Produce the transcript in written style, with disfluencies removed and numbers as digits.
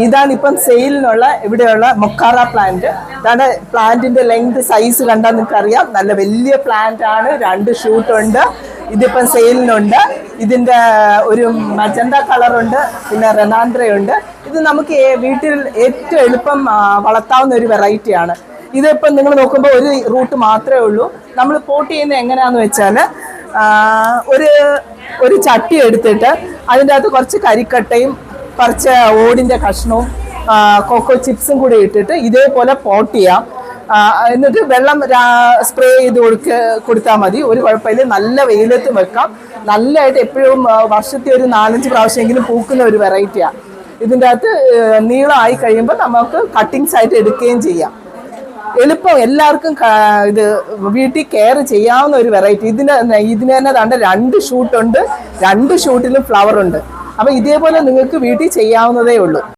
ഇതാണ് ഇപ്പം സെയിലിനുള്ള ഇവിടെയുള്ള മൊക്കാറ പ്ലാന്റ്. ഇതാണ് പ്ലാന്റിന്റെ ലെങ്ത് സൈസ് കണ്ടാൽ നിങ്ങൾക്ക് അറിയാം. നല്ല വലിയ പ്ലാന്റ് ആണ്. 2 ഷൂട്ട് ഉണ്ട്. ഇതിപ്പം സെയിലിനുണ്ട്. ഇതിന്റെ ഒരു മജന്ത കളറുണ്ട്, പിന്നെ റെനാൻഡ്രയുണ്ട്. ഇത് നമുക്ക് വീട്ടിൽ ഏറ്റവും എളുപ്പം വളർത്താവുന്ന ഒരു വെറൈറ്റിയാണ്. ഇതിപ്പം നിങ്ങൾ നോക്കുമ്പോൾ ഒരു റൂട്ട് മാത്രമേ ഉള്ളൂ. നമ്മൾ പോട്ട് ചെയ്യുന്നത് എങ്ങനെയാണെന്ന് വെച്ചാൽ ഒരു ചട്ടി എടുത്തിട്ട് അതിൻ്റെ അകത്ത് കുറച്ച് കരിക്കട്ടയും കുറച്ച് ഓടിൻ്റെ കഷ്ണവും കൊക്കോ ചിപ്സും കൂടി ഇട്ടിട്ട് ഇതേപോലെ പോട്ട് ചെയ്യാം. എന്നിട്ട് വെള്ളം സ്പ്രേ ചെയ്ത് കൊടുത്താൽ മതി. ഒരു കുഴപ്പമില്ല. നല്ല വെയിലത്ത് വെക്കാം. നല്ലതായിട്ട് എപ്പോഴും വർഷത്തിൽ ഒരു 4-5 പ്രാവശ്യമെങ്കിലും പൂക്കുന്ന ഒരു വെറൈറ്റിയാണ്. ഇതിൻ്റെ അകത്ത് നീളമായി കഴിയുമ്പോൾ നമുക്ക് കട്ടിങ്സ് ആയിട്ട് എടുക്കുകയും ചെയ്യാം. എളുപ്പം എല്ലാവർക്കും ഇത് വീട്ടിൽ കെയർ ചെയ്യാവുന്ന ഒരു വെറൈറ്റി. ഇതിന് തന്നെ ദാണ്ട് 2 ഷൂട്ടുണ്ട്. 2 ഷൂട്ടിലും ഫ്ലവർ ഉണ്ട്. അപ്പം ഇതേപോലെ നിങ്ങൾക്ക് വീട്ടിൽ ചെയ്യാവുന്നതേ ഉള്ളൂ.